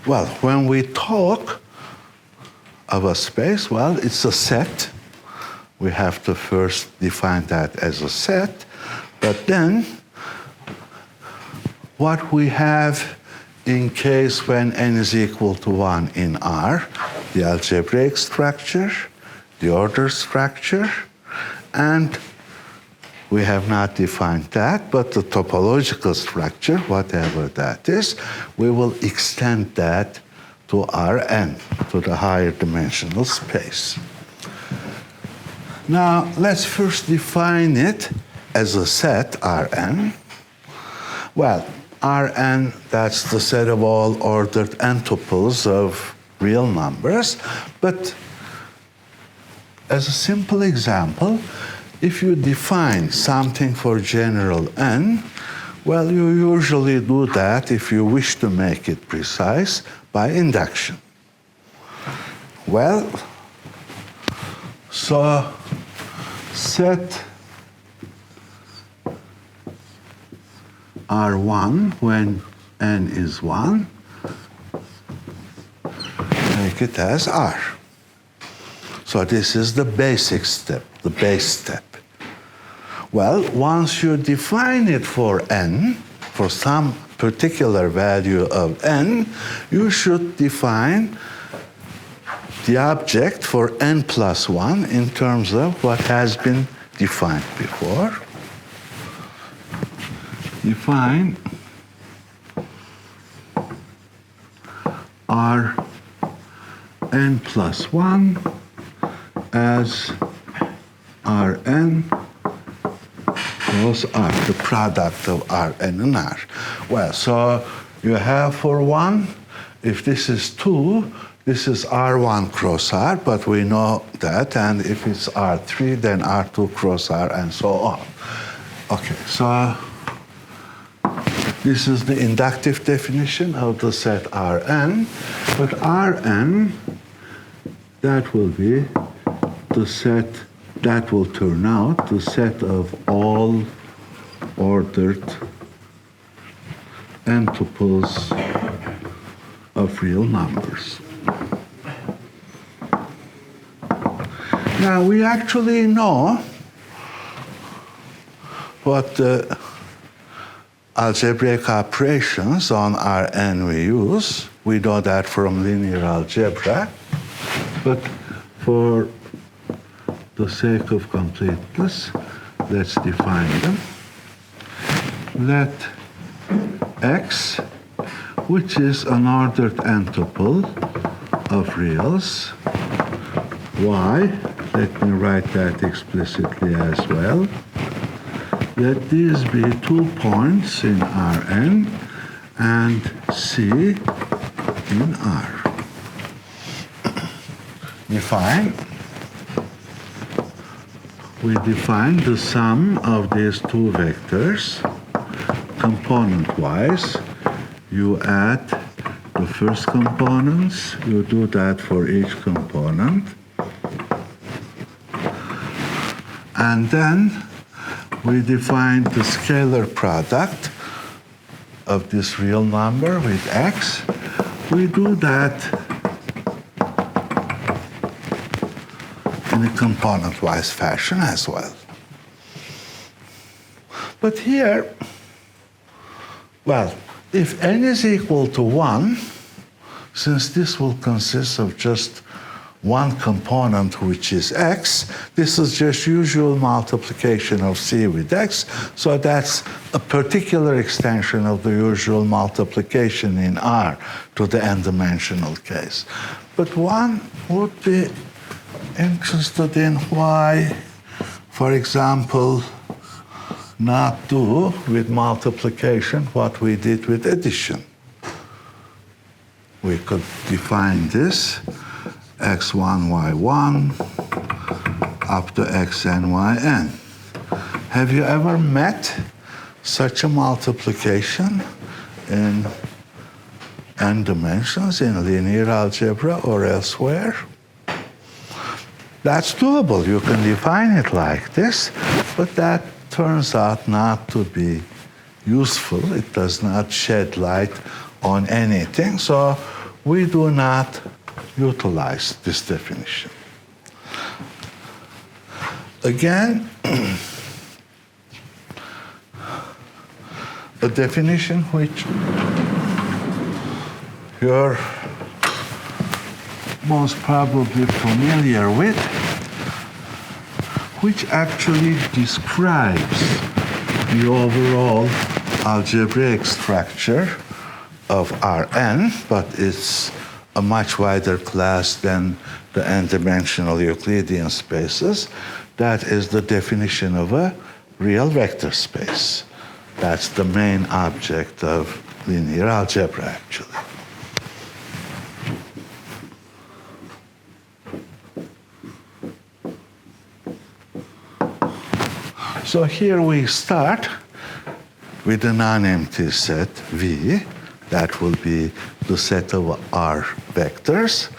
Well, when we talk of a space, well, it's a set. We have to first define that as a set. But then, what we have in case when n is equal to 1 in R, the algebraic structure, the order structure, and we have not defined that, but the topological structure, whatever that is, we will extend that to Rn, to the higher dimensional space. Now, let's first define it as a set, Rn. Well, Rn, that's the set of all ordered n tuples of real numbers. But as a simple example, if you define something for general n, well, you usually do that if you wish to make it precise by induction. Well, so set R1 when n is 1, make it as R. So this is the basic step, the base step. Well, once you define it for n, for some particular value of n, you should define the object for n plus 1 in terms of what has been defined before. Define R n plus 1 as Rn cross R, the product of Rn and R. Well, so you have for 1, if this is 2, this is R1 cross R, but we know that, and if it's R3, then R2 cross R, and so on. Okay, so this is the inductive definition of the set Rn, but Rn, that will be the set, that will turn out the set of all ordered n tuples of real numbers. Now, we actually know what the algebraic operations on Rn we use. We know that from linear algebra, but for the sake of completeness, let's define them. Let X, which is an ordered n tuple of reals, Y, let me write that explicitly as well. Let these be 2 points in Rn and C in R. Define. We define the sum of these 2 vectors component-wise. You add the first components, you do that for each component. And then we define the scalar product of this real number with X. We do that in a component-wise fashion as well. But here, well, if n is equal to 1, since this will consist of just one component, which is x, this is just usual multiplication of c with x, so that's a particular extension of the usual multiplication in R to the n-dimensional case. But one would be interested in why, for example, not do with multiplication what we did with addition. We could define this x1, y1 up to xn, yn. Have you ever met such a multiplication in n dimensions in linear algebra or elsewhere? That's doable. You can define it like this, but that turns out not to be useful. It does not shed light on anything. So we do not utilize this definition. Again, a definition which you're most probably familiar with, which actually describes the overall algebraic structure of Rn, but it's a much wider class than the n-dimensional Euclidean spaces. That is the definition of a real vector space. That's the main object of linear algebra, actually. So here we start with a non-empty set V. That will be the set of R vectors.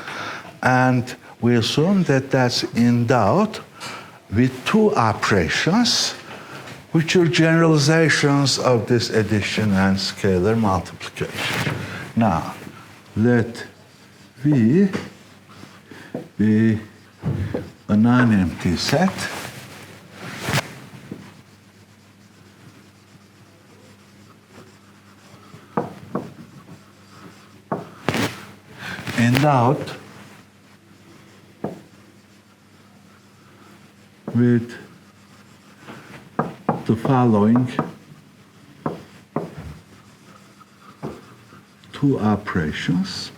And we assume that that's endowed with two operations, which are generalizations of this addition and scalar multiplication. Now, let V be a non-empty set endowed with the following two operations.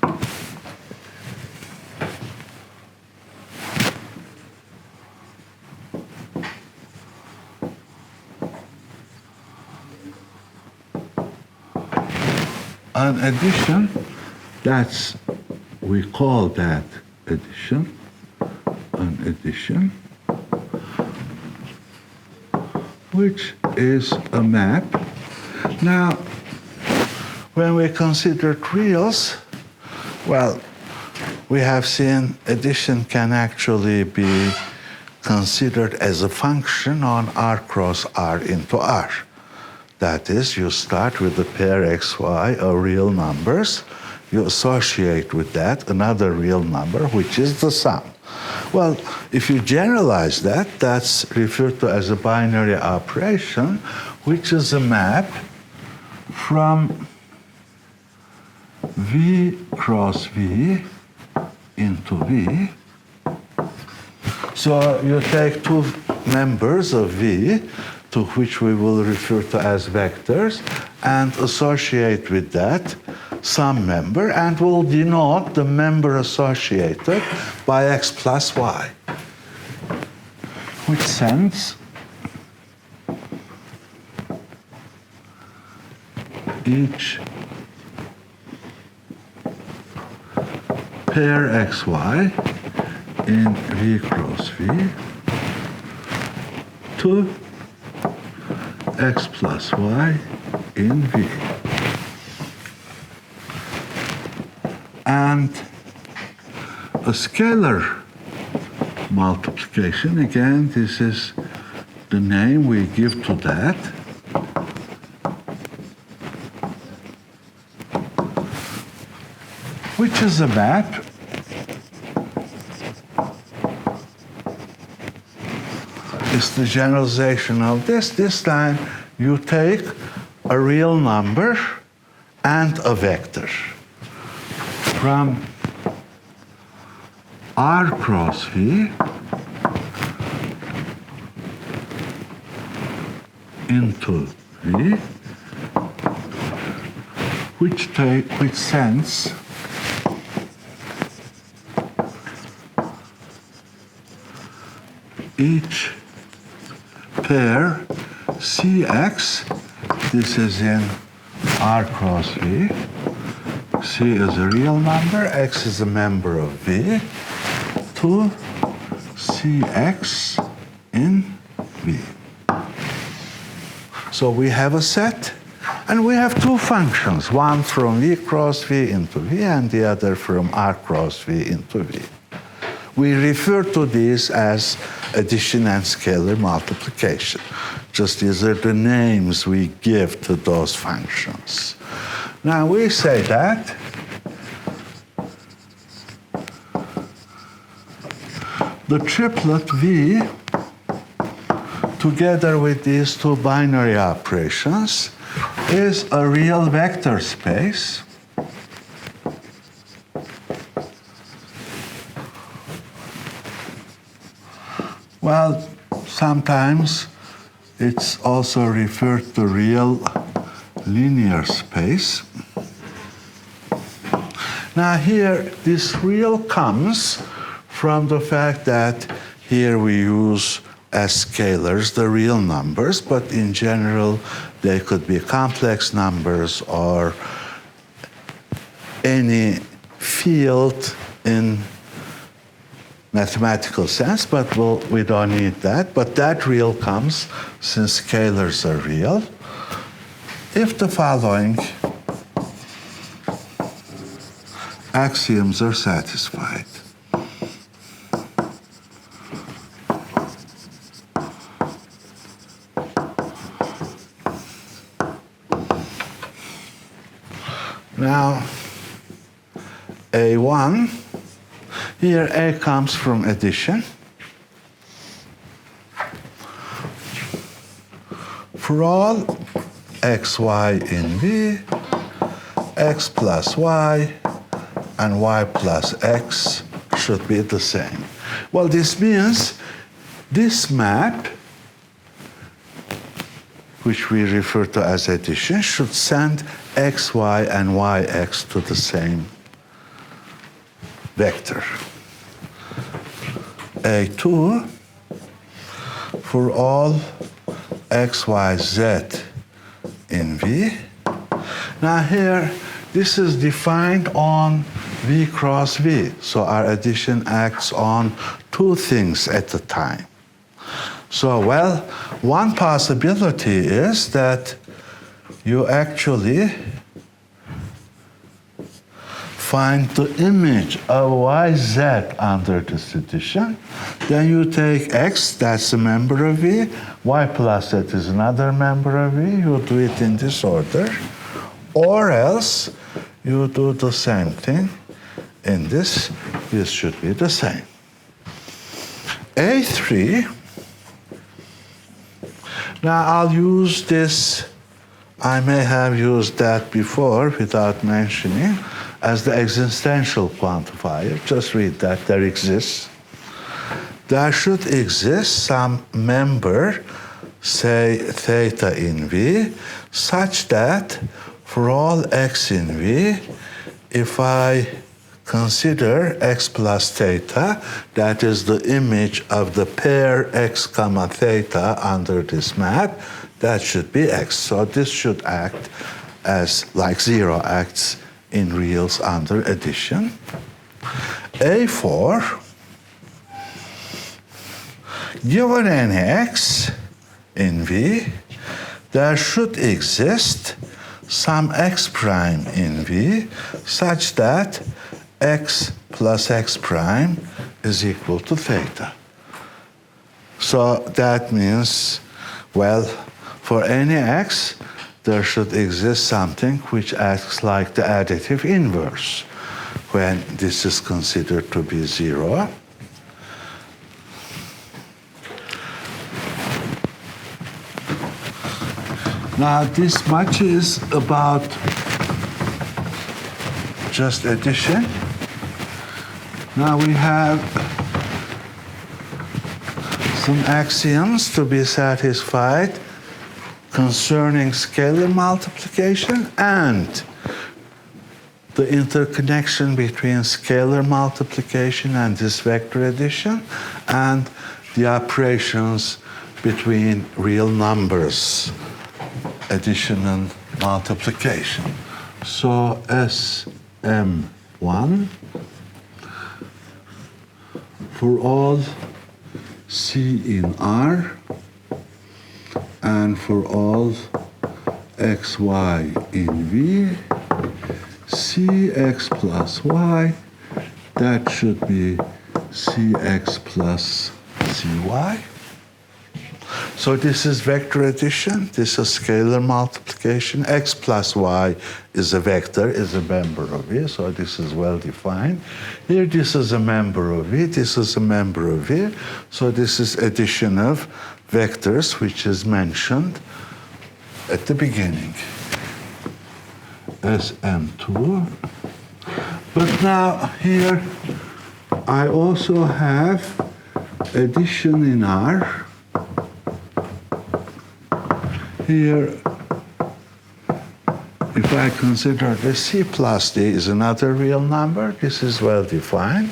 An addition, we call that addition, an addition, which is a map. Now, when we consider reals, well, we have seen addition can actually be considered as a function on R cross R into R. That is, you start with the pair xy of real numbers. You associate with that another real number, which is the sum. Well, if you generalize that, that's referred to as a binary operation, which is a map from V cross V into V. So you take two members of V, to which we will refer to as vectors, and associate with that some member, and will denote the member associated by x plus y, which sends each pair xy in V cross V to x plus y in V. And a scalar multiplication, again, this is the name we give to that, which is a map is the generalization of this. This time you take a real number and a vector from R cross V into V, which sends each pair Cx, this is in R cross V, C is a real number, X is a member of V, to Cx in V. So we have a set, and we have two functions, one from V cross V into V, and the other from R cross V into V. We refer to these as addition and scalar multiplication. Just these are the names we give to those functions. Now we say that the triplet V together with these two binary operations is a real vector space. Well, sometimes it's also referred to real linear space. Now here, this real comes from the fact that here we use as scalars the real numbers, but in general they could be complex numbers or any field in mathematical sense, but we don't need that. But that real comes since scalars are real if the following axioms are satisfied. Now, A1, here A comes from addition. For all xy in V, x plus y and y plus x should be the same. Well, this means this map, which we refer to as addition, should send xy and yx to the same vector. A2, for all x, y, z in V. Now here, this is defined on V cross V. So our addition acts on two things at a time. So, well, one possibility is that you actually find the image of yz under this addition. Then you take x, that's a member of V, y plus z is another member of V. You do it in this order. Or else you do the same thing in this. This should be the same. A3, now I'll use this, I may have used that before without mentioning, as the existential quantifier. Just read that, there exists. There should exist some member, say theta in V, such that for all x in V, if I consider x plus theta, that is the image of the pair x comma theta under this map, that should be x. So this should act as like 0 acts in reals under addition. A4, given any x in V, there should exist some x prime in V such that x plus x prime is equal to theta. So that means, well, for any x, there should exist something which acts like the additive inverse when this is considered to be 0. Now, this much is about just addition. Now we have some axioms to be satisfied concerning scalar multiplication and the interconnection between scalar multiplication and this vector addition and the operations between real numbers, addition and multiplication. So SM1 for all C in R and for all xy in V, cx plus y, that should be cx plus cy. So this is vector addition, this is scalar multiplication. X plus y is a vector, is a member of V, so this is well defined. Here this is a member of V, this is a member of V. So this is addition of vectors, which is mentioned at the beginning. Sm2. But now here I also have addition in R. Here, if I consider the C plus D is another real number, this is well defined.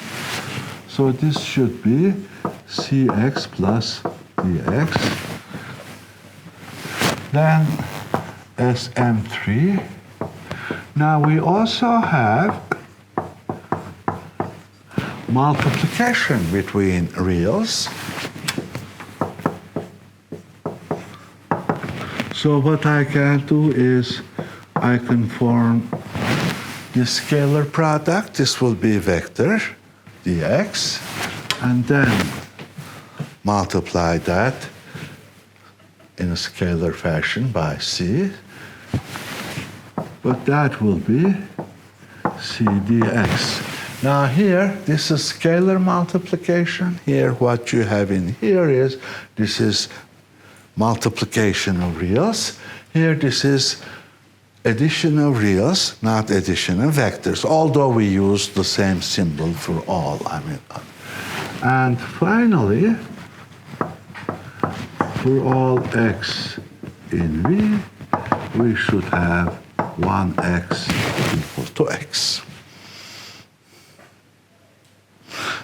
So this should be Cx plus Dx. Then Sm3. Now we also have multiplication between reals. So what I can do is I can form the scalar product. This will be vector dx, and then multiply that in a scalar fashion by c. But that will be c dx. Now here, this is scalar multiplication. Here, what you have in here is, this is multiplication of reals. Here, this is addition of reals, not addition of vectors, although we use the same symbol for all. And finally, for all x in V, we should have 1x equal to x.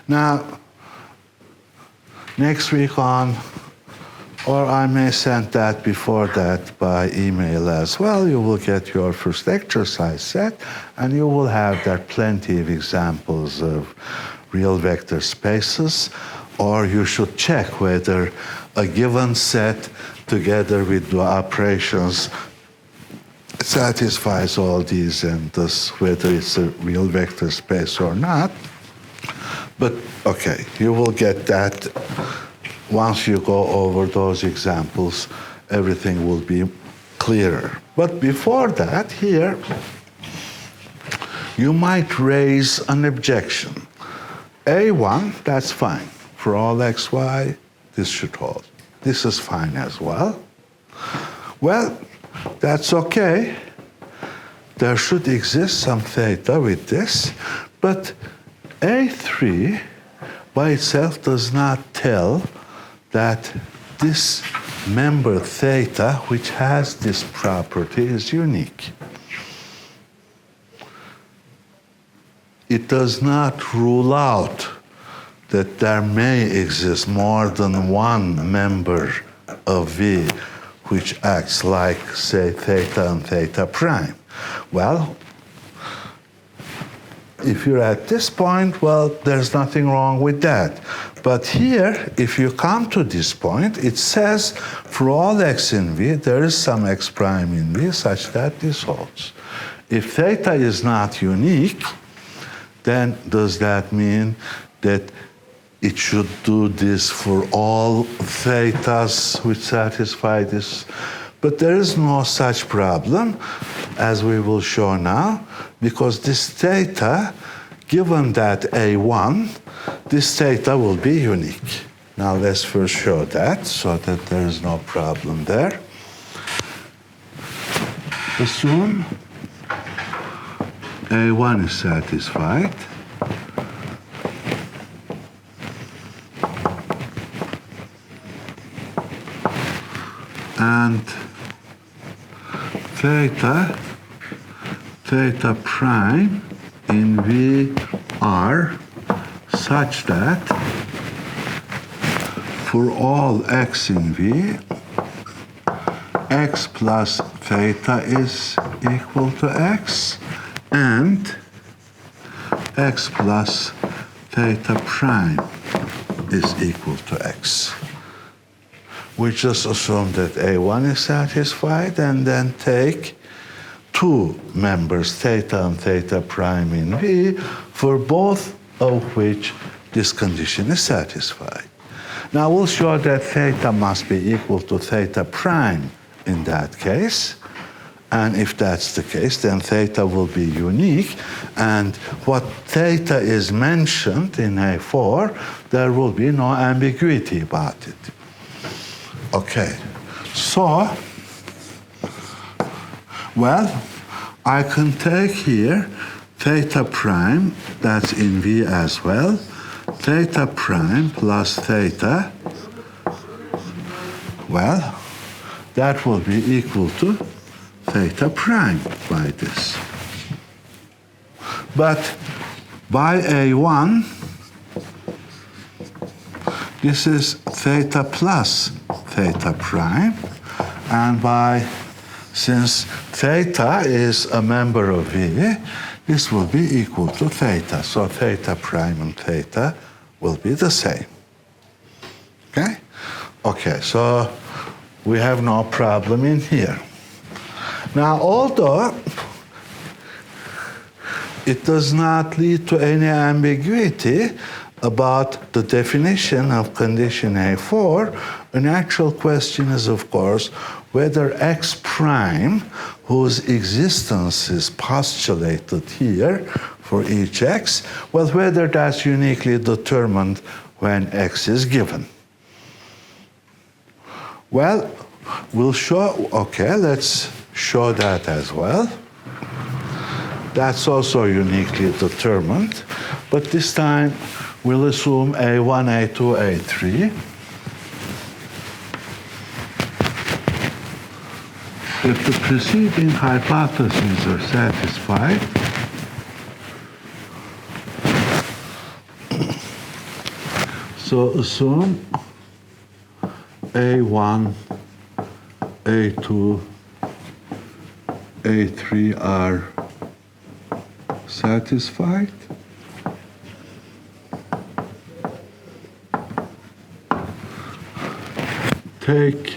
Now, next week on, or I may send that before that by email as well, you will get your first exercise set, and you will have there plenty of examples of real vector spaces, or you should check whether a given set together with the operations satisfies all these, and thus whether it's a real vector space or not. But okay, you will get that once you go over those examples, everything will be clearer. But before that, here, you might raise an objection. A1, that's fine. For all x, y, this should hold. This is fine as well. Well, that's okay. There should exist some theta with this, but A3 by itself does not tell that this member theta, which has this property, is unique. It does not rule out that there may exist more than one member of V which acts like, say, theta and theta prime. Well, if you're at this point, well, there's nothing wrong with that. But here, if you come to this point, it says for all x in V, there is some x prime in V such that this holds. If theta is not unique, then does that mean that it should do this for all thetas which satisfy this? But there is no such problem, as we will show now, because this theta, given that A1, this theta will be unique. Now let's first show that, so that there is no problem there. Assume A1 is satisfied. And theta prime in V are such that for all x in V, x plus theta is equal to x, and x plus theta prime is equal to x. We just assume that A1 is satisfied, and then take two members, theta and theta prime in V, for both of which this condition is satisfied. Now we'll show that theta must be equal to theta prime in that case. And if that's the case, then theta will be unique. And what theta is mentioned in A4, there will be no ambiguity about it. Okay, so, well, I can take here theta prime, that's in V as well, theta prime plus theta, well, that will be equal to theta prime by this. But by A1, this is theta plus theta prime, and since theta is a member of V, this will be equal to theta. So theta prime and theta will be the same. Okay? Okay, so we have no problem in here. Now, although it does not lead to any ambiguity about the definition of condition A4, an actual question is, of course, whether x prime, whose existence is postulated here for each x, well, whether that's uniquely determined when x is given. Well, we'll show, okay, let's show that as well. That's also uniquely determined, but this time we'll assume A1, A2, A3. If the preceding hypotheses are satisfied, so assume A1, A2, A3 are satisfied. Take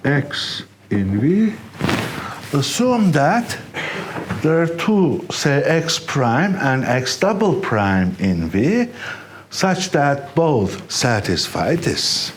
x in V. Assume that there are two, say, x prime and x double prime in V, such that both satisfy this.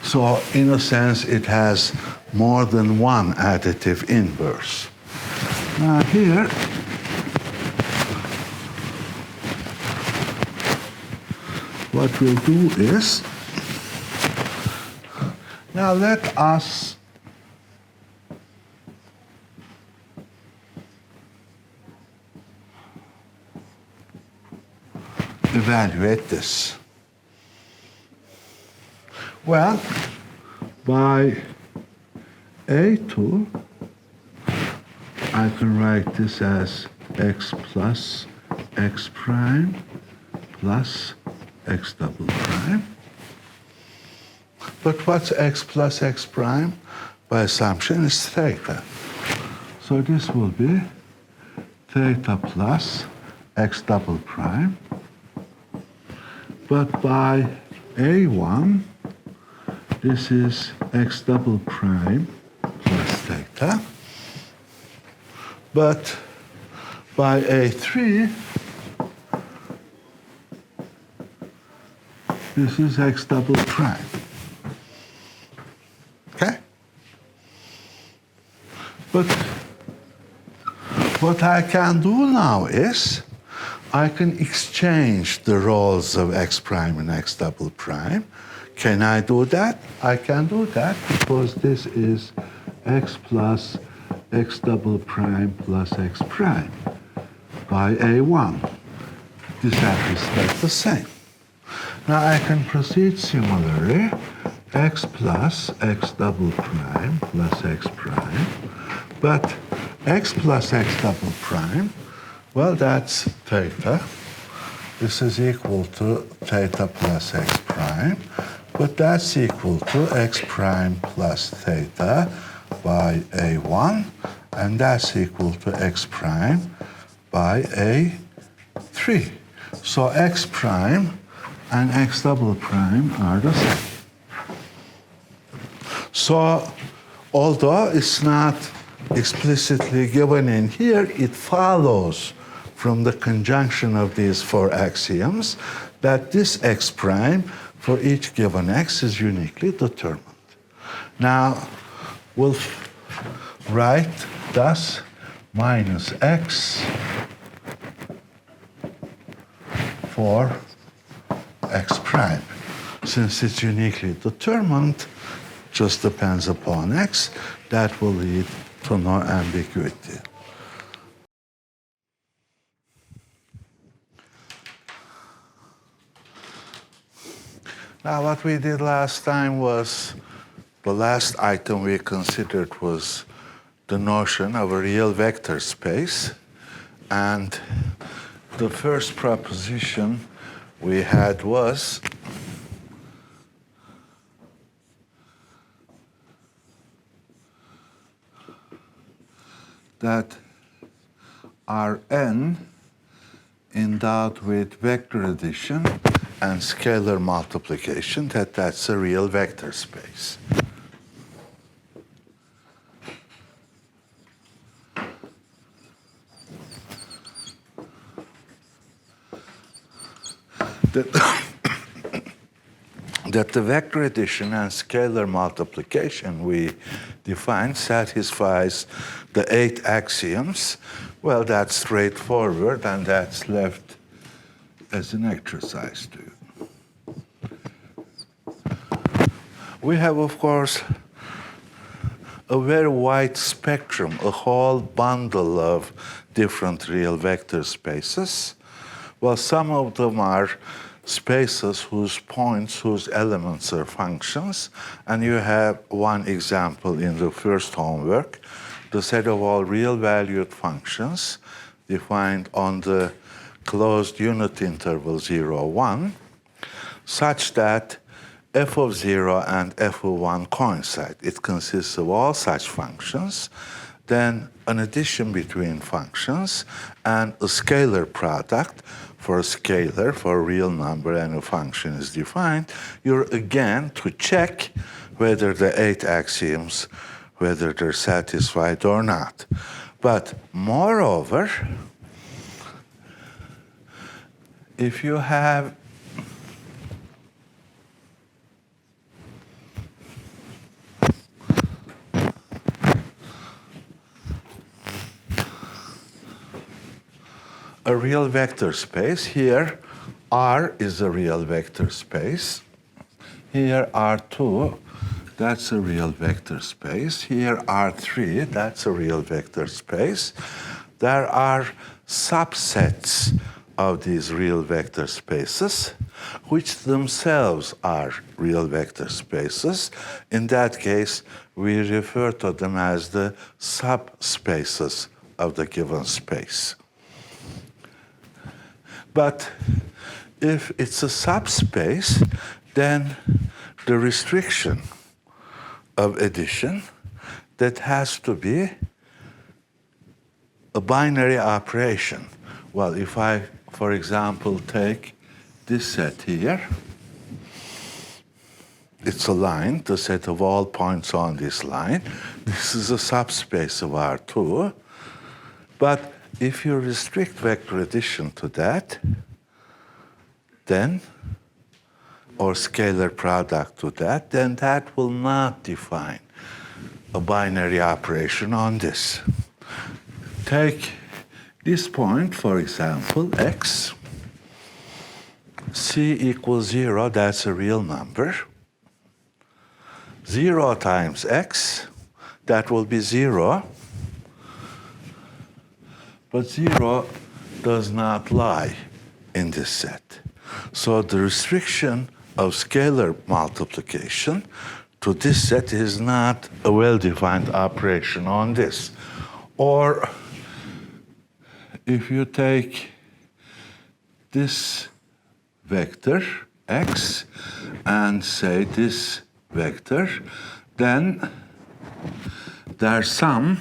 So, in a sense, it has more than one additive inverse. Now here, what we'll do is, now let us evaluate this. Well, by A2, I can write this as x plus x prime plus x double prime. But what's x plus x prime? By assumption, is theta. So this will be theta plus x double prime. But by A1, this is x double prime plus theta. But by A3, this is x double prime. Okay? But what I can do now is I can exchange the roles of x prime and x double prime. Can I do that? I can do that because this is x plus x double prime plus x prime by A1. This is the same. Now I can proceed similarly. X plus x double prime plus x prime. But x plus x double prime, well, that's theta. This is equal to theta plus x prime. But that's equal to x prime plus theta by A1. and that's equal to x prime by a3. So x prime and x double prime are the same. So although it's not explicitly given in here, it follows from the conjunction of these four axioms that this x prime for each given x is uniquely determined. Now, we'll write thus minus x for x prime. Since it's uniquely determined, just depends upon x, that will lead to no ambiguity. Now, what we did last time was, the last item we considered was the notion of a real vector space. And the first proposition we had was that Rn endowed with vector addition and scalar multiplication, that's a real vector space. That the vector addition and scalar multiplication we defined satisfies the 8 axioms. Well, that's straightforward, and that's left as an exercise to you. We have, of course, a very wide spectrum, a whole bundle of different real vector spaces. Well, some of them are spaces whose points, whose elements are functions, and you have one example in the first homework, the set of all real-valued functions defined on the closed unit interval 0, 1, such that f of 0 and f of 1 coincide. It consists of all such functions, then an addition between functions, and a scalar product. For a scalar, for a real number, and a function is defined, you're again to check whether the 8 axioms, whether they're satisfied or not. But moreover, if you have a real vector space, here R is a real vector space. Here R2, that's a real vector space. Here R3, that's a real vector space. There are subsets of these real vector spaces, which themselves are real vector spaces. In that case, we refer to them as the subspaces of the given space. But if it's a subspace, then the restriction of addition, that has to be a binary operation. Well, if I, for example, take this set here, it's a line, the set of all points on this line. This is a subspace of R2. But if you restrict vector addition to that, then, or scalar product to that, then that will not define a binary operation on this. Take this point, for example, x. C equals 0, that's a real number. 0 times x, that will be 0. But 0 does not lie in this set. So the restriction of scalar multiplication to this set is not a well-defined operation on this. Or if you take this vector, x, and say this vector, then their sum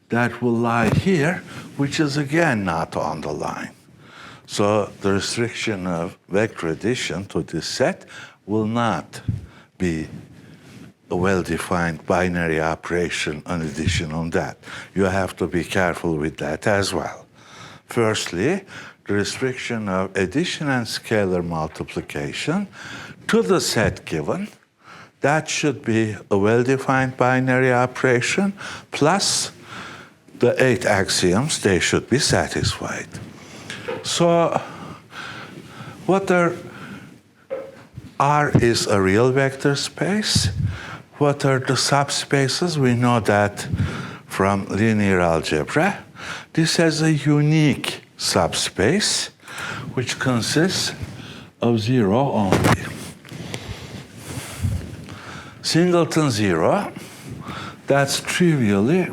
that will lie here, which is again not on the line. So the restriction of vector addition to this set will not be a well-defined binary operation on addition on that. You have to be careful with that as well. Firstly, the restriction of addition and scalar multiplication to the set given, that should be a well-defined binary operation, plus the 8 axioms, they should be satisfied. So what R is a real vector space. What are the subspaces? We know that from linear algebra. This has a unique subspace which consists of 0 only. Singleton 0, that's trivially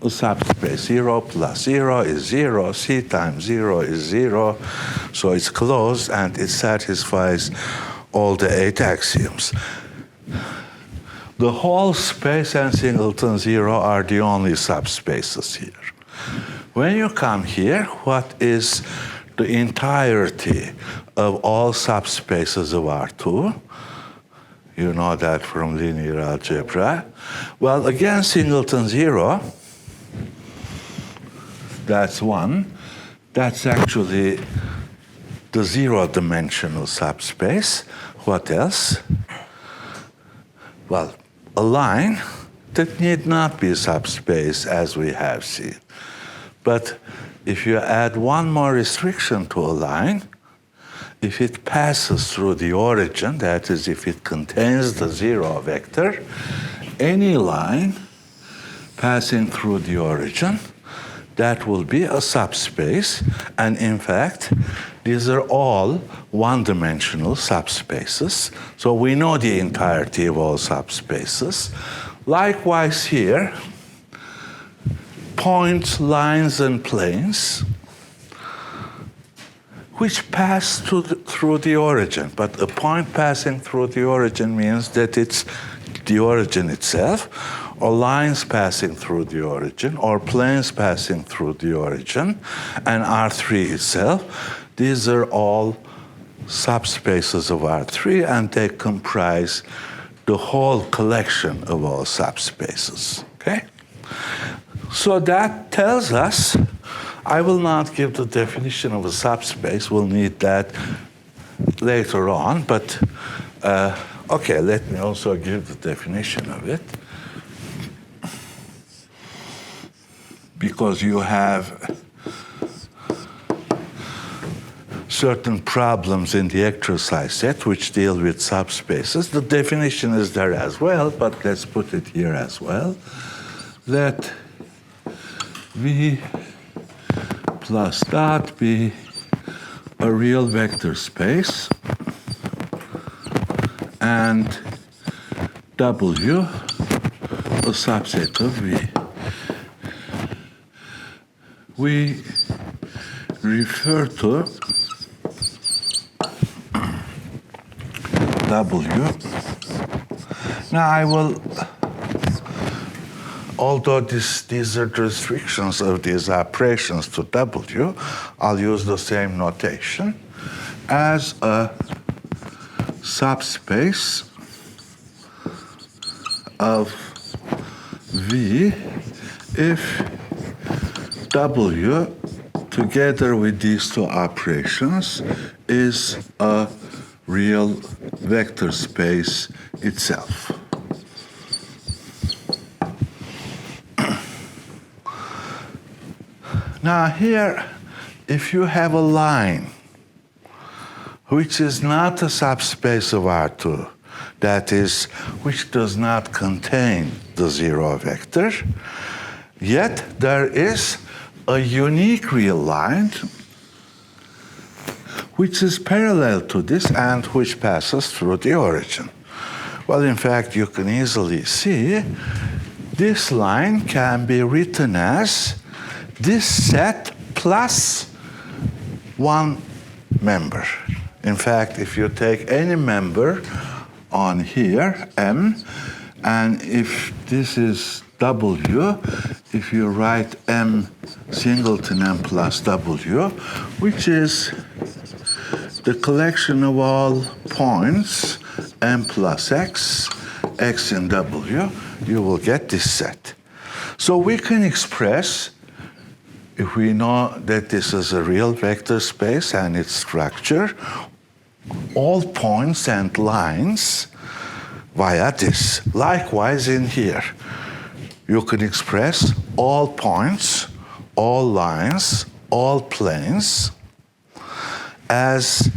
a subspace. 0 plus 0 is 0, C times 0 is 0, so it's closed and it satisfies all the 8 axioms. The whole space and singleton 0 are the only subspaces here. When you come here, what is the entirety of all subspaces of R2? You know that from linear algebra. Well, again, singleton 0, that's 1. That's actually the 0-dimensional subspace. What else? Well, a line that need not be a subspace as we have seen. But if you add one more restriction to a line, if it passes through the origin, that is, if it contains the 0 vector, any line passing through the origin, that will be a subspace. And in fact, these are all one-dimensional subspaces. So we know the entirety of all subspaces. Likewise here, points, lines, and planes, which pass through the origin. But a point passing through the origin means that it's the origin itself, or lines passing through the origin, or planes passing through the origin, and R3 itself. These are all subspaces of R3, and they comprise the whole collection of all subspaces, okay? So that tells us, I will not give the definition of a subspace, we'll need that later on, but okay, let me also give the definition of it. Because you have certain problems in the exercise set which deal with subspaces. The definition is there as well, but let's put it here as well. Let V plus dot be a real vector space and W a subset of V. We refer to W. Now I will, although these are the restrictions of these operations to W, I'll use the same notation as a subspace of V if W together with these two operations is a real vector space itself. Now here, if you have a line which is not a subspace of R2, that is, which does not contain the 0 vector, yet there is a unique real line which is parallel to this and which passes through the origin. Well, in fact, you can easily see this line can be written as this set plus one member. In fact, if you take any member on here, M, and if this is W, if you write m singleton m plus w, which is the collection of all points m plus x, x in w, you will get this set. So we can express, if we know that this is a real vector space and its structure, all points and lines via this. Likewise in here, you can express all points, all lines, all planes as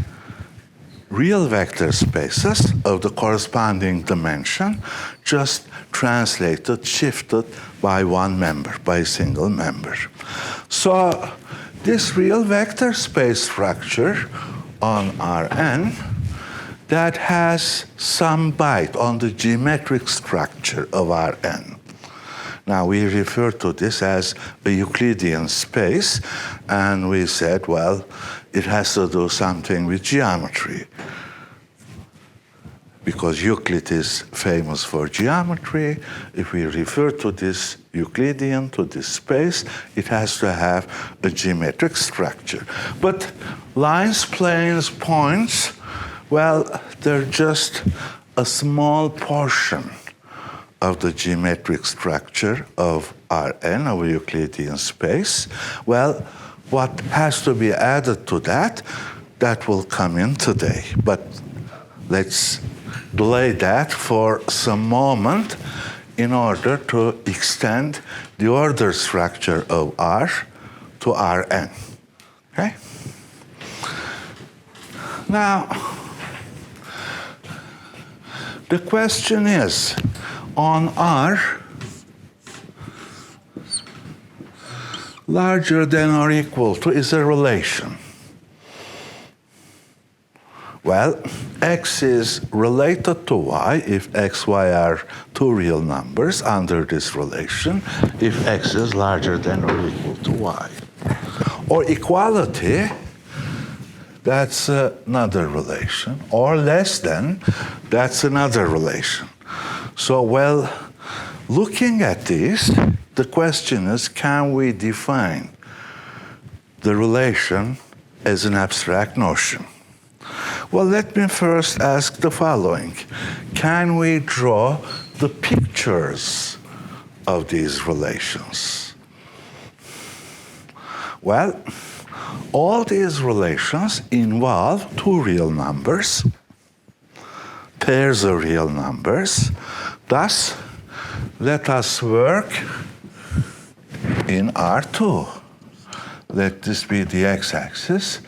real vector spaces of the corresponding dimension, just translated, shifted by one member, by a single member. So this real vector space structure on Rn that has some bite on the geometric structure of Rn. Now we refer to this as a Euclidean space, and we said, well, it has to do something with geometry, because Euclid is famous for geometry. If we refer to this Euclidean, to this space, it has to have a geometric structure. But lines, planes, points, well, they're just a small portion of the geometric structure of Rn, of a Euclidean space. Well, what has to be added to that, that will come in today. But let's delay that for some moment in order to extend the order structure of R to Rn. Okay? Now, the question is, on R larger than or equal to is a relation. Well, x is related to y if x, y are two real numbers under this relation, if x is larger than or equal to y. Or equality, that's another relation. Or less than, that's another relation. So, well, looking at this, the question is, can we define the relation as an abstract notion? Well, let me first ask the following. Can we draw the pictures of these relations? Well, all these relations involve two real numbers, pairs of real numbers. Thus, let us work in R2. Let this be the x-axis.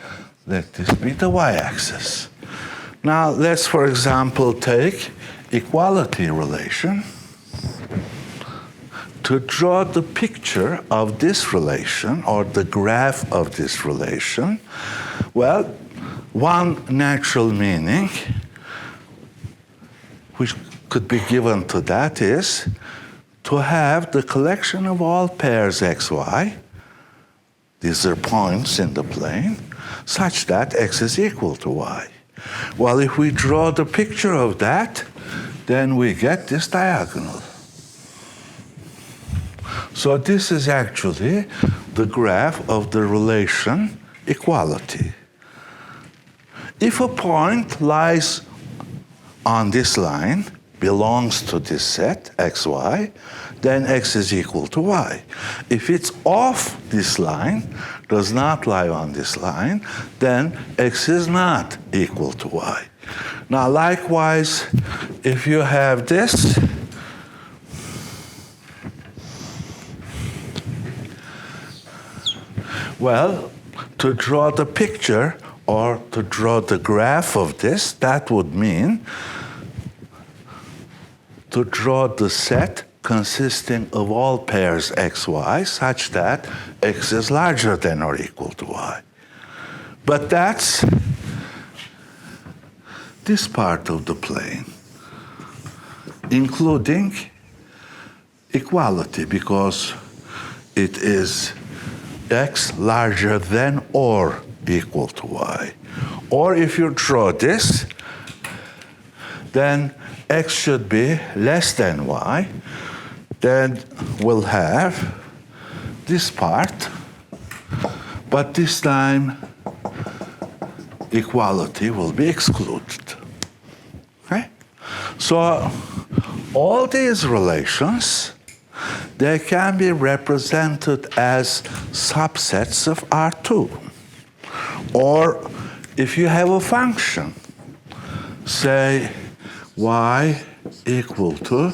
Let this be the y-axis. Now, let's, for example, take equality relation. To draw the picture of this relation, or the graph of this relation, well, one natural meaning which could be given to that is to have the collection of all pairs xy, these are points in the plane, such that x is equal to y. Well, if we draw the picture of that, then we get this diagonal. So this is actually the graph of the relation equality. If a point lies on this line, belongs to this set, xy, then x is equal to y. If it's off this line, does not lie on this line, then x is not equal to y. Now, likewise, if you have this, well, to draw the picture or to draw the graph of this, that would mean to draw the set consisting of all pairs xy such that x is larger than or equal to y. But that's this part of the plane, including equality, because it is x larger than or equal to y. Or if you draw this, then x should be less than y. Then we'll have this part, but this time equality will be excluded. Okay? So all these relations, they can be represented as subsets of R2. Or if you have a function, say y equal to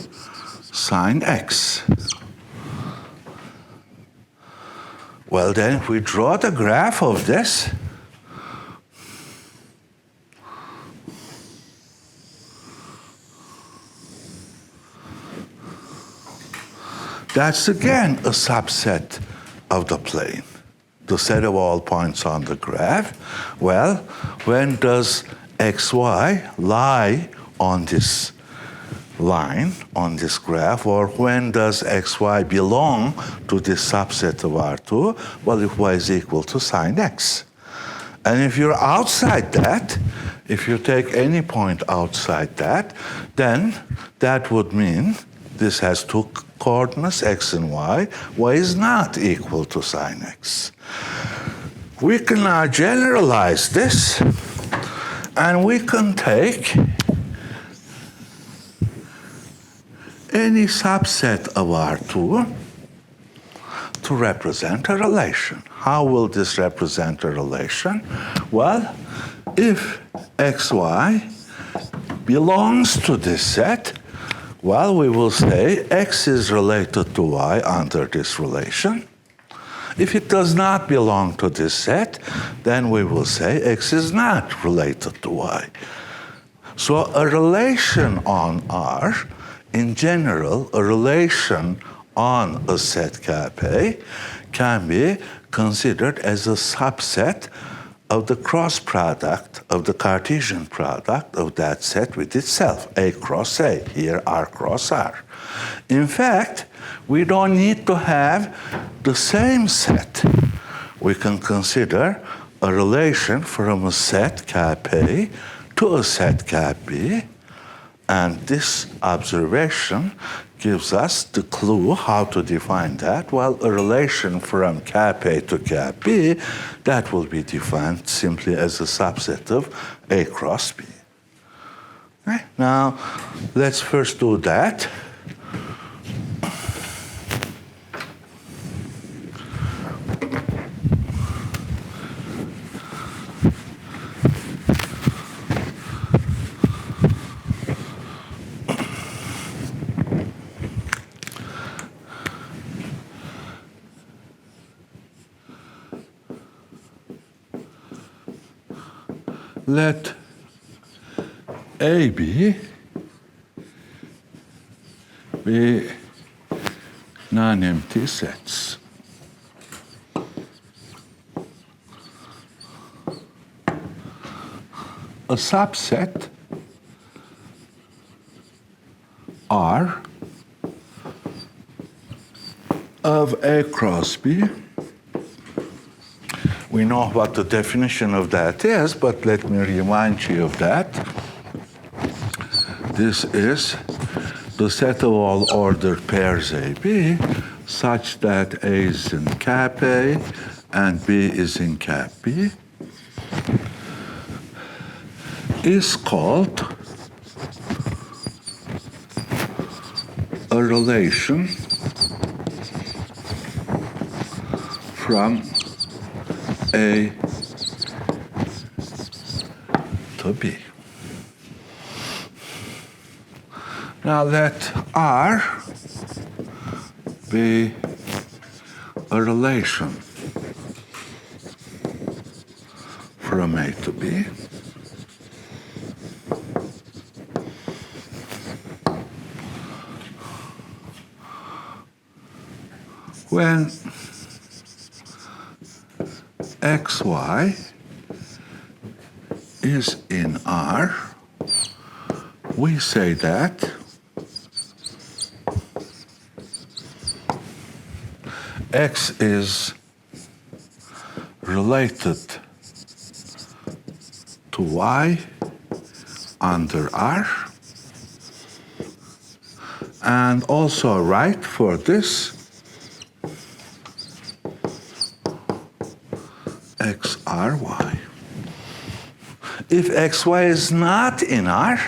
sine x. Well, then if we draw the graph of this, that's again a subset of the plane, the set of all points on the graph. Well, when does xy lie on this line, on this graph, or when does xy belong to this subset of R2? Well, if y is equal to sine x. And if you're outside that, if you take any point outside that, then that would mean this has two coordinates, x and y. Y is not equal to sine x. We can now generalize this, and we can take any subset of R2 to represent a relation. How will this represent a relation? Well, if xy belongs to this set, well, we will say x is related to y under this relation. If it does not belong to this set, then we will say x is not related to y. So a relation on R, in general, a relation on a set cap A can be considered as a subset of the cross product of the Cartesian product of that set with itself, A cross A, here R cross R. In fact, we don't need to have the same set. We can consider a relation from a set cap A to a set cap B, and this observation gives us the clue how to define that. Well, a relation from cap A to cap B, that will be defined simply as a subset of A cross B. Okay? Now, let's first do that. Let AB be non-empty sets. A subset R of A cross B. We know what the definition of that is, but let me remind you of that. This is the set of all ordered pairs AB such that A is in cap A and B is in cap B is called a relation from A to B. Now let R be a relation from A to B. When xy is in R, we say that x is related to y under R, and also right for this xry. If xy is not in R,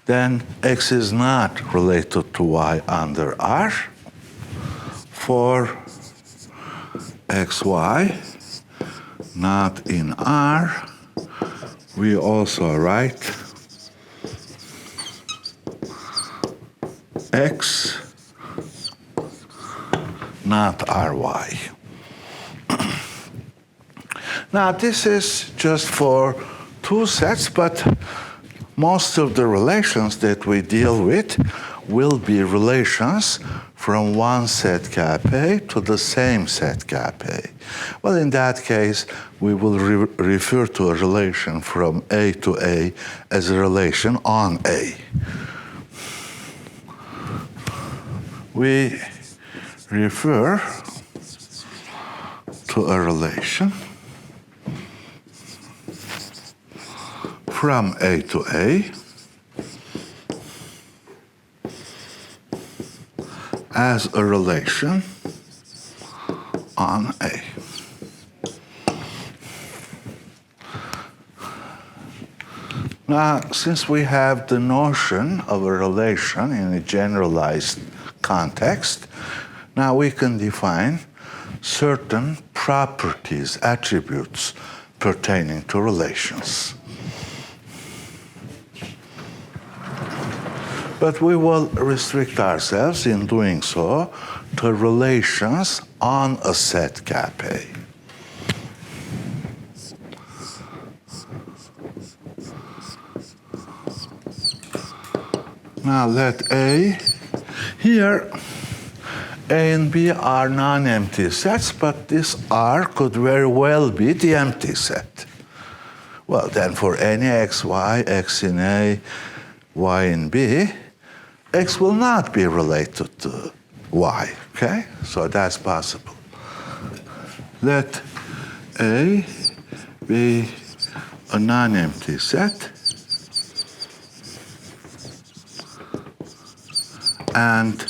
then x is not related to y under R. For xy not in R, we also write x not ry. Now this is just for two sets, but most of the relations that we deal with will be relations from one set cap A to the same set cap A. Well, in that case, we will refer to a relation from A to A as a relation on A. We refer to a relation from A to A as a relation on A. Now, since we have the notion of a relation in a generalized context, now we can define certain properties, attributes pertaining to relations. But we will restrict ourselves in doing so to relations on a set cap A. Now let A, here A and B are non-empty sets, but this R could very well be the empty set. Well, then for any xy, x in A, y in B, x will not be related to y, okay? So that's possible. Let A be a non-empty set and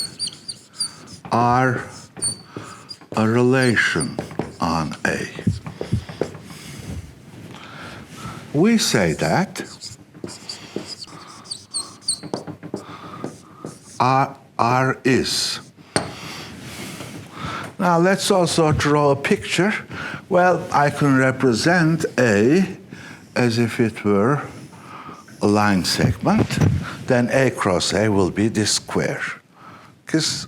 R a relation on A. We say that R is. Now let's also draw a picture. Well, I can represent A as if it were a line segment. Then A cross A will be this square.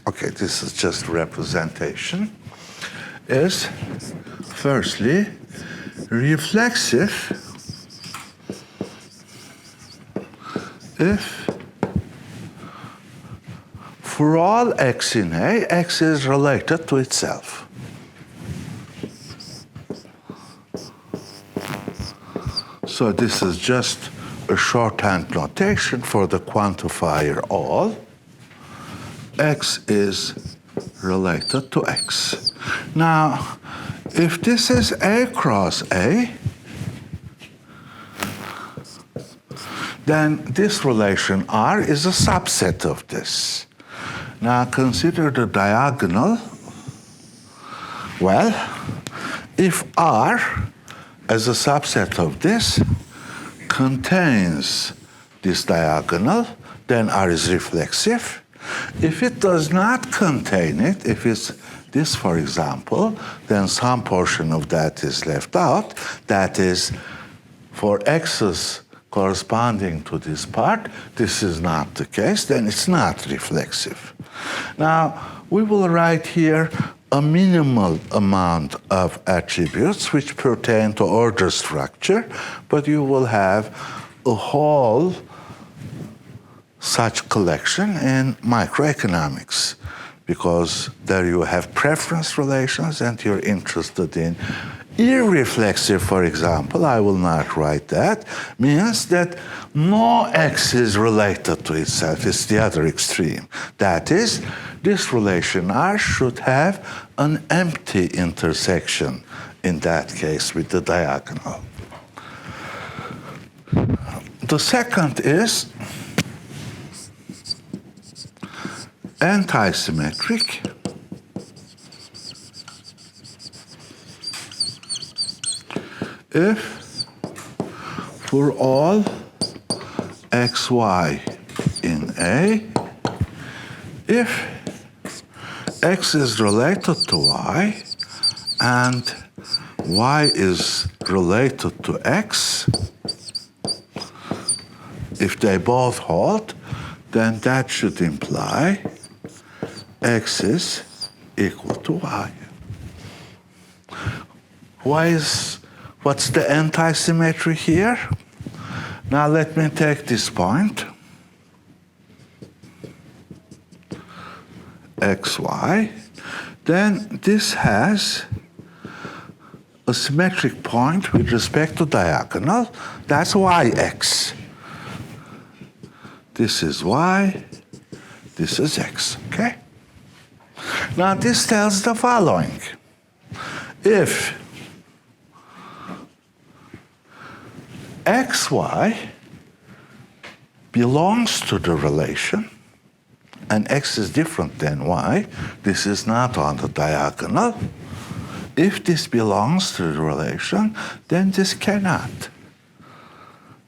Okay, this is just representation. Is firstly reflexive if for all x in A, x is related to itself. So this is just a shorthand notation for the quantifier all. X is related to x. Now, if this is A cross A, then this relation R is a subset of this. Now consider the diagonal. Well, if R as a subset of this contains this diagonal, then R is reflexive. If it does not contain it, if it's this, for example, then some portion of that is left out. That is, for x's corresponding to this part, this is not the case, then it's not reflexive. Now, we will write here a minimal amount of attributes which pertain to order structure, but you will have a whole such collection in microeconomics, because there you have preference relations and you're interested in irreflexive, for example. I will not write that, means that no x is related to itself. It's the other extreme. That is, this relation R should have an empty intersection, in that case, with the diagonal. The second is antisymmetric if for all xy in A, if x is related to y and y is related to x, if they both hold, then that should imply x is equal to y. What's the anti-symmetry here? Now let me take this point, xy. Then this has a symmetric point with respect to diagonal. That's yx. This is y, this is x, okay? Now this tells the following. If xy belongs to the relation, and x is different than y, this is not on the diagonal. If this belongs to the relation, then this cannot.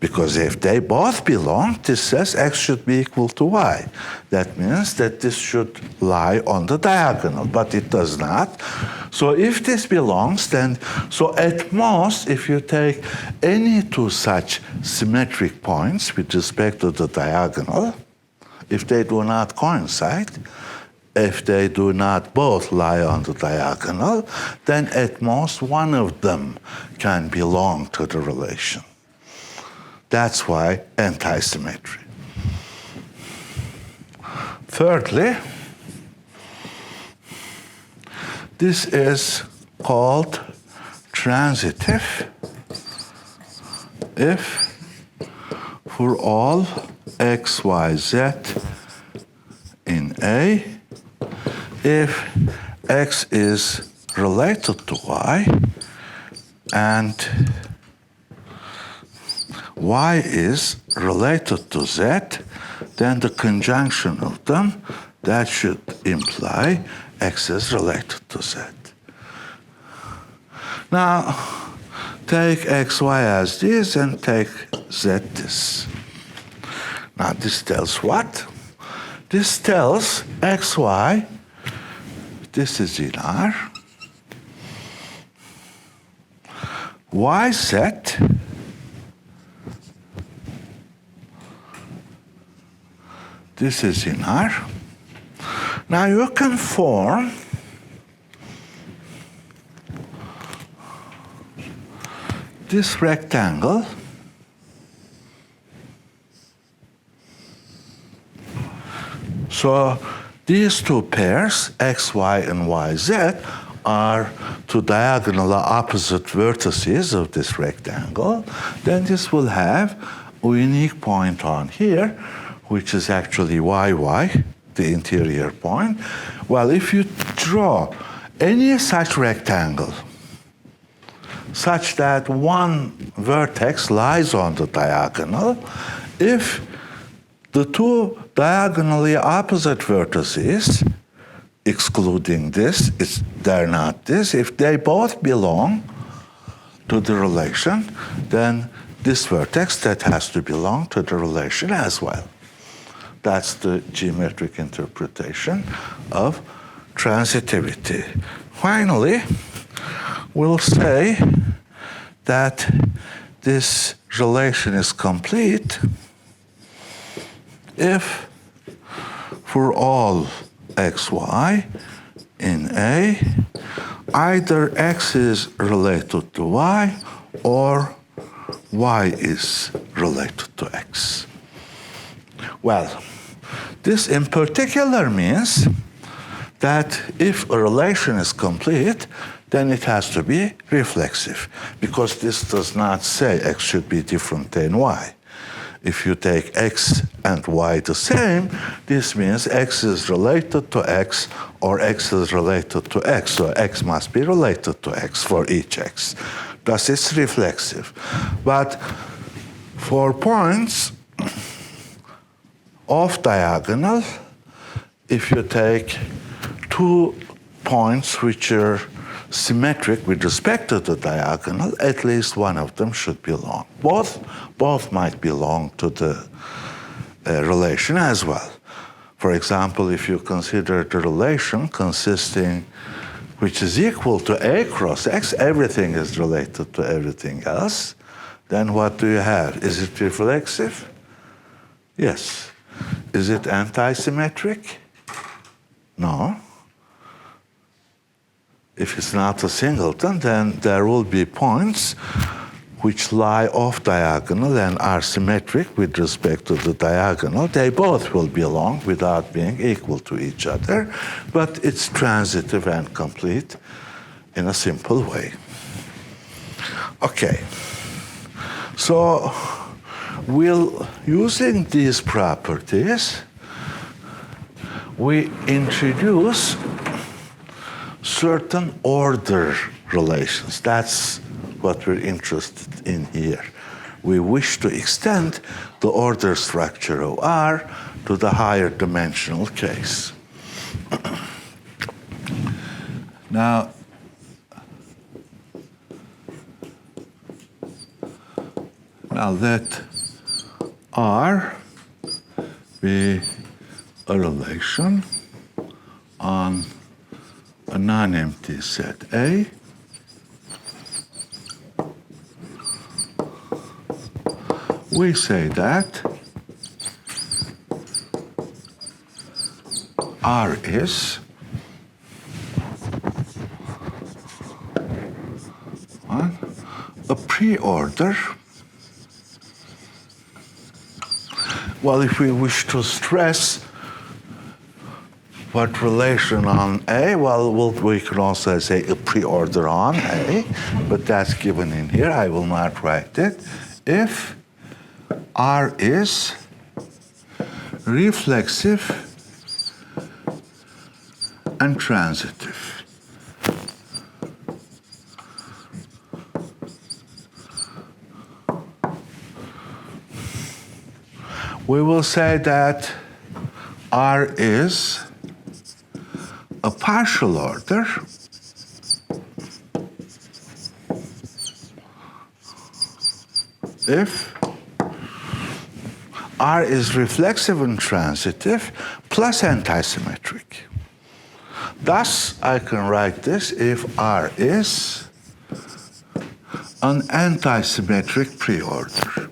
Because if they both belong, this says x should be equal to y. That means that this should lie on the diagonal, but it does not. So if this belongs, then, so at most, if you take any two such symmetric points with respect to the diagonal, if they do not coincide, if they do not both lie on the diagonal, then at most one of them can belong to the relation. That's why anti-symmetry. Thirdly, this is called transitive if for all x, y, z in A, if x is related to y and y is related to z, then the conjunction of them, that should imply x is related to z. Now, take xy as this and take z this. Now, this tells what? This tells xy, this is in R, yz, this is in R. Now you can form this rectangle so these two pairs, xy and yz, are two diagonal opposite vertices of this rectangle. Then this will have a unique point on here, which is actually yy, the interior point. Well, if you draw any such rectangle such that one vertex lies on the diagonal, if the two diagonally opposite vertices, excluding this, they're not this, if they both belong to the relation, then this vertex, that has to belong to the relation as well. That's the geometric interpretation of transitivity. Finally, we'll say that this relation is complete if for all xy in A, either x is related to y or y is related to x. Well, this in particular means that if a relation is complete, then it has to be reflexive, because this does not say x should be different than y. If you take x and y the same, this means x is related to x or x is related to x. So x must be related to x for each x. Thus it's reflexive. But for points off diagonal, if you take two points which are symmetric with respect to the diagonal, at least one of them should belong. Both might belong to the relation as well. For example, if you consider the relation consisting, which is equal to A cross X, everything is related to everything else, then what do you have? Is it reflexive? Yes. Is it anti-symmetric? No. If it's not a singleton, then there will be points which lie off diagonal and are symmetric with respect to the diagonal. They both will belong without being equal to each other, but it's transitive and complete in a simple way. Okay. So, using these properties, we introduce certain order relations. That's what we're interested in here. We wish to extend the order structure of R to the higher dimensional case. Now, let R be a relation on a non-empty set A we say that R is a pre-order. Well, if we wish to stress what relation on A, we can also say a pre-order on A, but that's given in here. I will not write it. If R is reflexive and transitive. We will say that R is a partial order if R is reflexive and transitive plus antisymmetric. Thus, I can write this if R is an antisymmetric preorder.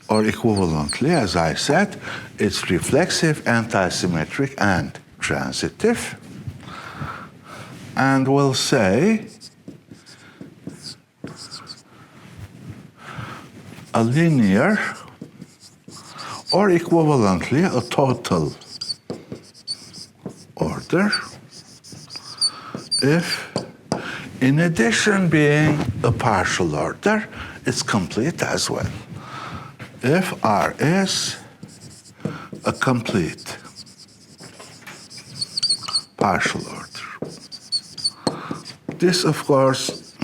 Or equivalently, as I said, it's reflexive, antisymmetric, and transitive. And we'll say a linear, or equivalently, a total order if, in addition being a partial order, it's complete as well. If R is a complete partial order. This, of course,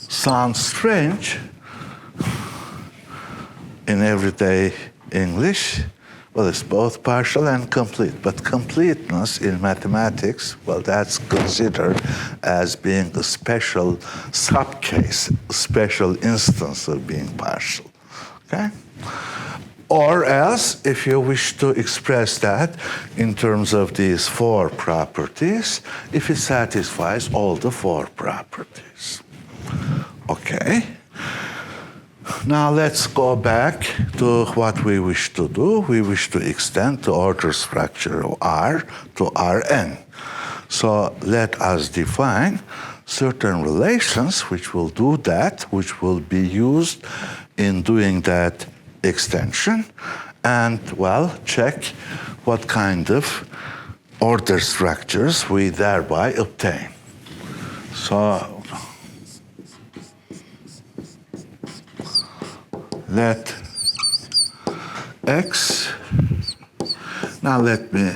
sounds strange in everyday English. Well, it's both partial and complete, but completeness in mathematics, well, that's considered as being a special subcase, a special instance of being partial. Okay? Or else, if you wish to express that in terms of these four properties, if it satisfies all the four properties. Okay? Now let's go back to what we wish to do. We wish to extend the order structure of R to Rn. So let us define certain relations which will do that, which will be used in doing that extension, and, well, check what kind of order structures we thereby obtain. So let X, now let me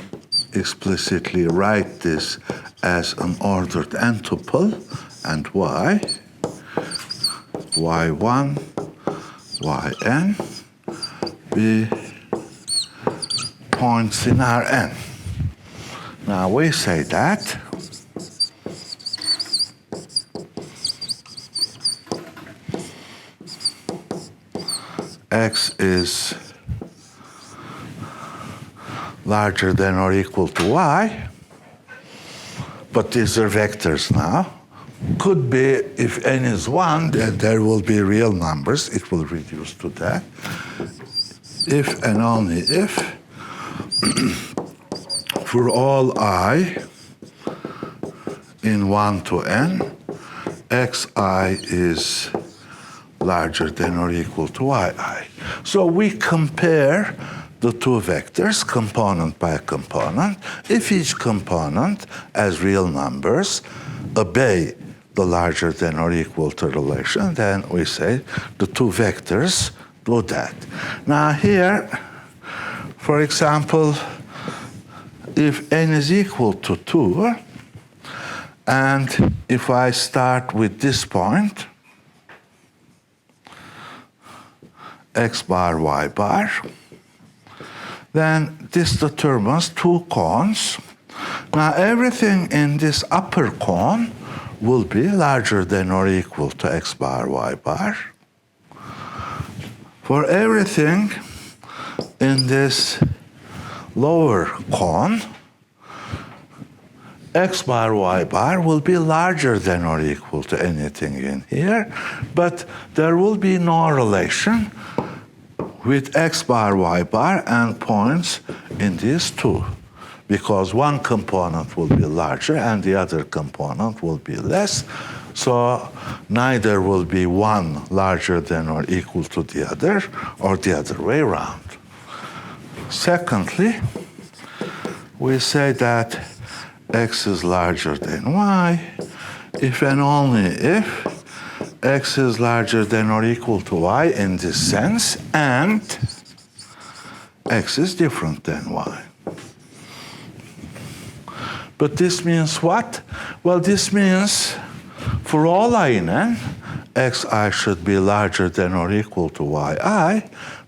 explicitly write this as an ordered n-tuple, and Y, Y1, Yn be points in Rn. Now we say that x is larger than or equal to y, but these are vectors now. Could be, if n is 1, then there will be real numbers. It will reduce to that. If and only if, for all I in 1 to n, xi is larger than or equal to yi. So we compare the two vectors, component by component. If each component, as real numbers, obey the larger than or equal to relation, then we say the two vectors do that. Now here, for example, if n is equal to 2, and if I start with this point, x bar, y bar, then this determines two cones. Now everything in this upper cone will be larger than or equal to x bar, y bar. For everything in this lower cone, x bar, y bar will be larger than or equal to anything in here, but there will be no relation with x bar, y bar and points in these two, because one component will be larger and the other component will be less, so neither will be one larger than or equal to the other, or the other way around. Secondly, we say that x is larger than y if and only if x is larger than or equal to y in this sense, and x is different than y. But this means what? Well, this means for all I in n, xi should be larger than or equal to yi,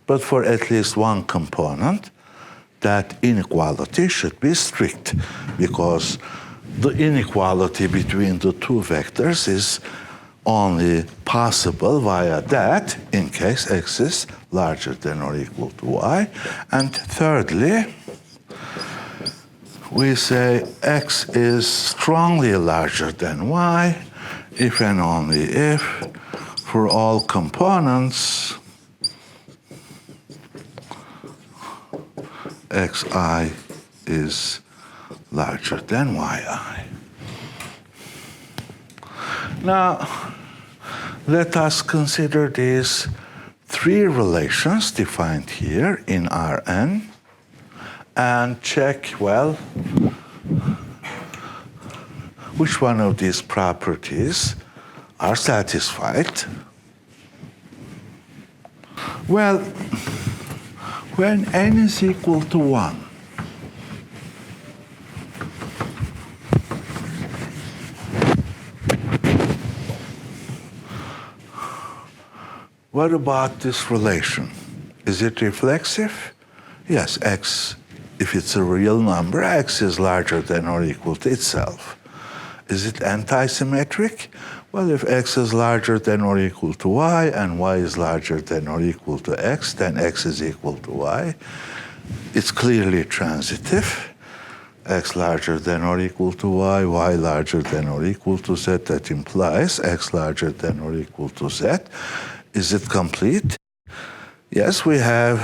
but for at least one component, that inequality should be strict, because the inequality between the two vectors is only possible via that in case x is larger than or equal to y. And thirdly, we say x is strongly larger than y if and only if for all components xi is larger than yi. Now, let us consider these three relations defined here in Rn and check, well, which one of these properties are satisfied. Well, when n is equal to 1, what about this relation? Is it reflexive? Yes, x, if it's a real number, x is larger than or equal to itself. Is it anti-symmetric? Well, if x is larger than or equal to y and y is larger than or equal to x, then x is equal to y. It's clearly transitive. X larger than or equal to y, y larger than or equal to z. That implies x larger than or equal to z. Is it complete? Yes, we have,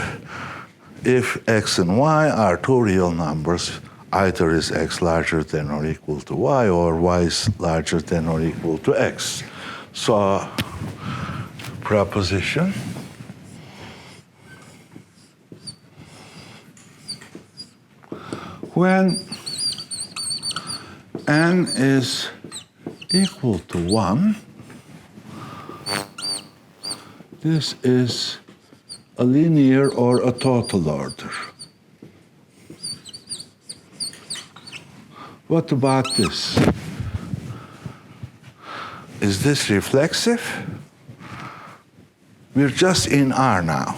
if x and y are two real numbers, either is x larger than or equal to y, or y is larger than or equal to x. So, proposition when n is equal to 1, this is a linear or a total order. What about this? Is this reflexive? We're just in R now.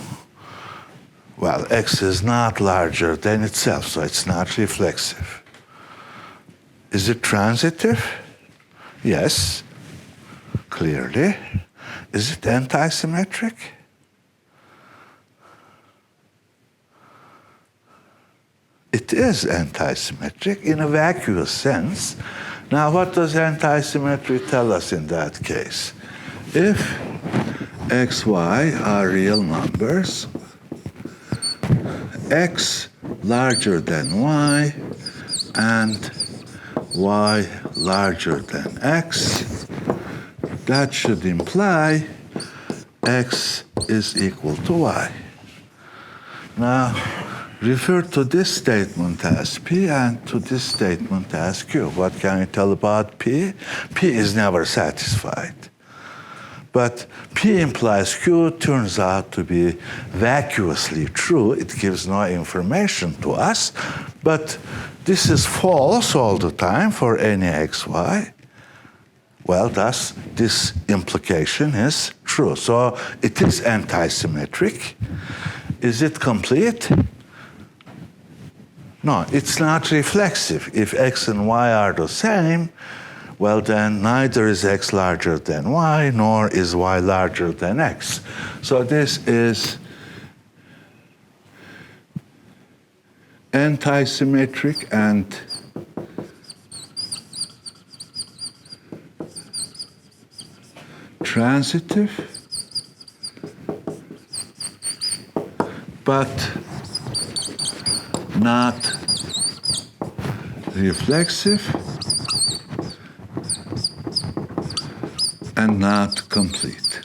well, x is not larger than itself, so it's not reflexive. Is it transitive? Yes, clearly. Is it antisymmetric? It is antisymmetric in a vacuous sense. Now, what does antisymmetry tell us in that case? If x, y are real numbers, x larger than y and y larger than x, that should imply x is equal to y. Now, refer to this statement as P and to this statement as Q. What can you tell about P? P is never satisfied. But P implies Q turns out to be vacuously true. It gives no information to us. But this is false all the time for any xy. Well, thus, this implication is true. So it is antisymmetric. Is it complete? No, it's not reflexive. If x and y are the same, well, then neither is x larger than y, nor is y larger than x. So this is antisymmetric and transitive, but not reflexive and not complete.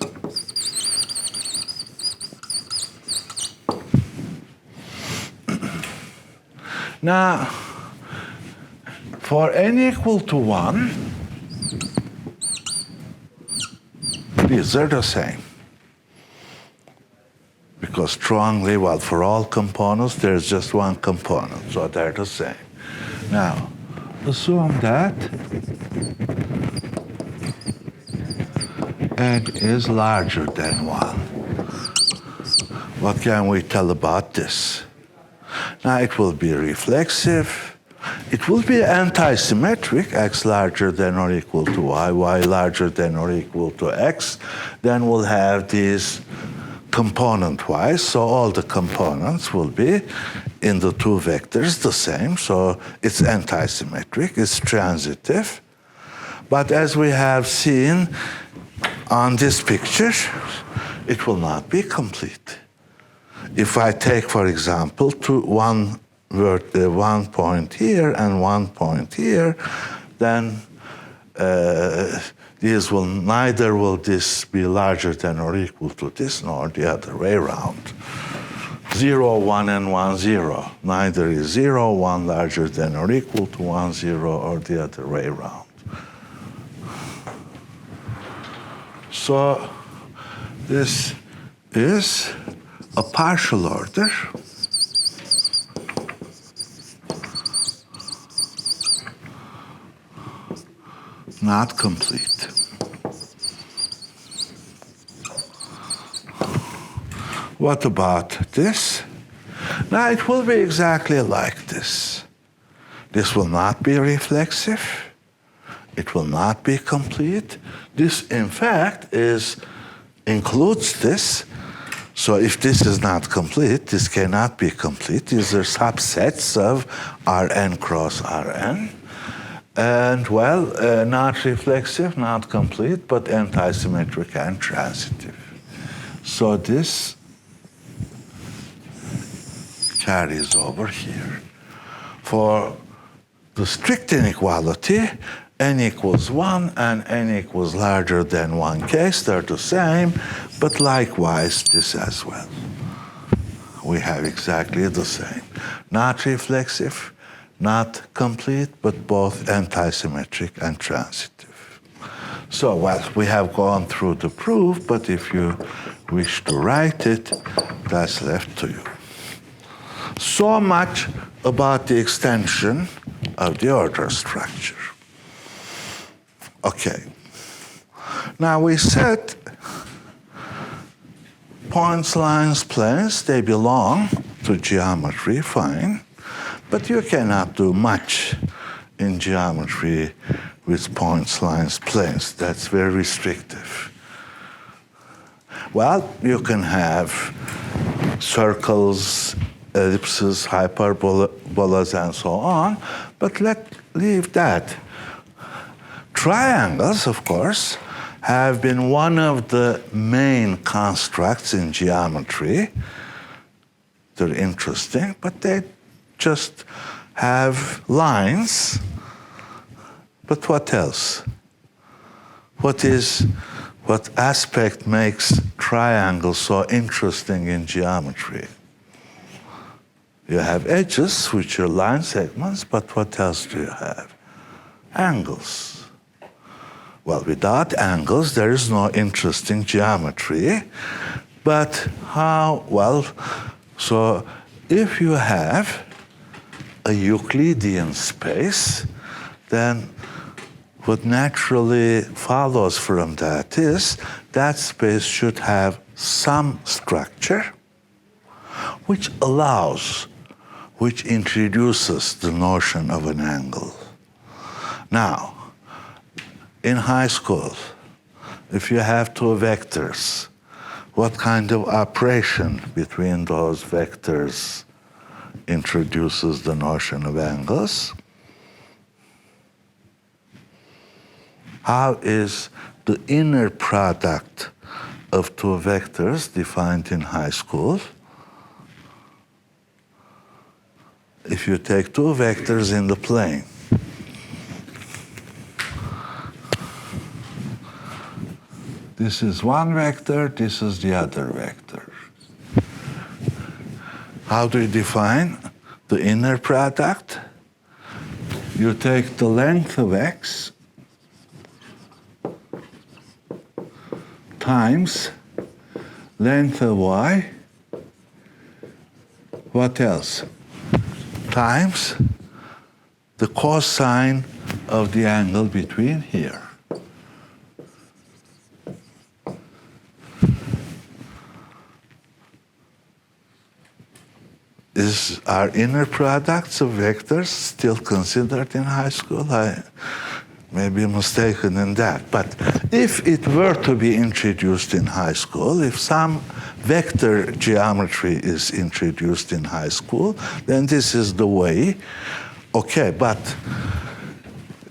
Now, for n equal to 1, these are the same. Because strongly, well, for all components, there's just one component, so they're the same. Now, assume that n is larger than 1. What can we tell about this? Now, it will be reflexive. It will be antisymmetric, x larger than or equal to y, y larger than or equal to x. Then we'll have these component-wise, so all the components will be in the two vectors the same, so it's antisymmetric, it's transitive. But as we have seen on this picture, it will not be complete. If I take, for example, one point here and 1 point here, then neither will this be larger than or equal to this, nor the other way around. 0, 1, and 1, 0. Neither is 0, 1 larger than or equal to 1, 0, or the other way around. So this is a partial order. Not complete. What about this? Now it will be exactly like this. This will not be reflexive. It will not be complete. This, in fact, includes this. So if this is not complete, this cannot be complete. These are subsets of Rn cross Rn. And, well, not reflexive, not complete, but antisymmetric and transitive. So this carries over here. For the strict inequality, n equals 1 and n equals larger than 1 case, they're the same, but likewise this as well. We have exactly the same. Not reflexive, not complete, but both antisymmetric and transitive. So, well, we have gone through the proof, but if you wish to write it, that's left to you. So much about the extension of the order structure. Okay. Now we said points, lines, planes, they belong to geometry, fine, but you cannot do much in geometry with points, lines, planes. That's very restrictive. Well, you can have circles, ellipses, hyperbolas, and so on, but let's leave that. Triangles, of course, have been one of the main constructs in geometry. They're interesting, but they just have lines. But what else? What aspect makes triangles so interesting in geometry? You have edges, which are line segments, but what else do you have? Angles. Well, without angles, there is no interesting geometry. But how? Well, so if you have a Euclidean space, then what naturally follows from that is that space should have some structure which introduces the notion of an angle. Now, in high school, if you have two vectors, what kind of operation between those vectors introduces the notion of angles? How is the inner product of two vectors defined in high school? If you take two vectors in the plane, this is one vector, this is the other vector. How do you define the inner product? You take the length of x times length of y, what else? Times the cosine of the angle between here. Are inner products of vectors still considered in high school? I may be mistaken in that. But if it were to be introduced in high school, if some vector geometry is introduced in high school, then this is the way. Okay, but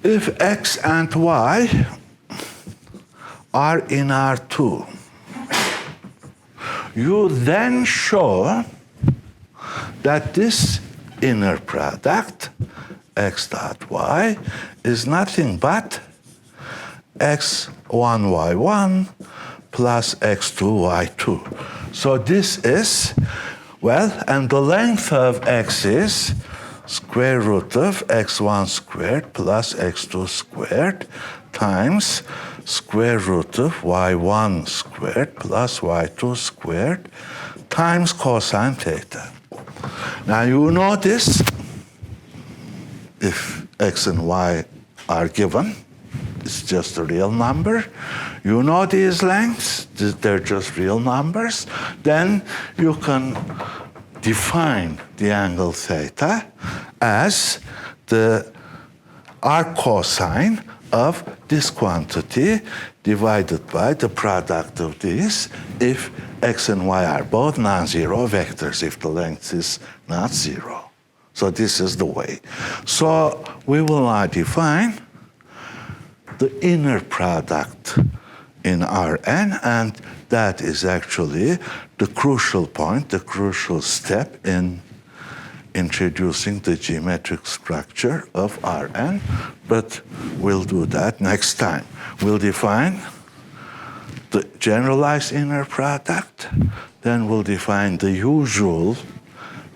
if x and y are in R2, you then show that this inner product, x dot y, is nothing but x1, y1 plus x2, y2. So this is, well, and the length of x is square root of x1 squared plus x2 squared times square root of y1 squared plus y2 squared times cosine theta. Now you notice if x and y are given, it's just a real number. You know these lengths, they're just real numbers. Then you can define the angle theta as the arc cosine of this quantity divided by the product of these if x and y are both non-zero vectors, if the length is not zero. So this is the way. So we will now define the inner product in Rn, and that is actually the crucial point, the crucial step in introducing the geometric structure of Rn, but we'll do that next time. We'll define the generalized inner product, then we'll define the usual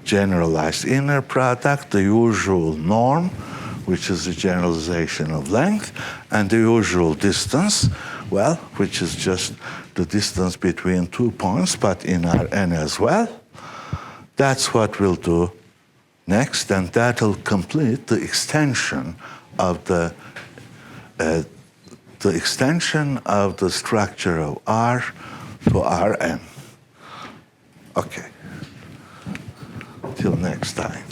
generalized inner product, the usual norm, which is the generalization of length, and the usual distance, well, which is just the distance between 2 points, but in Rn as well. That's what we'll do next, and that'll complete the extension of the structure of R to Rn. Okay. Till next time.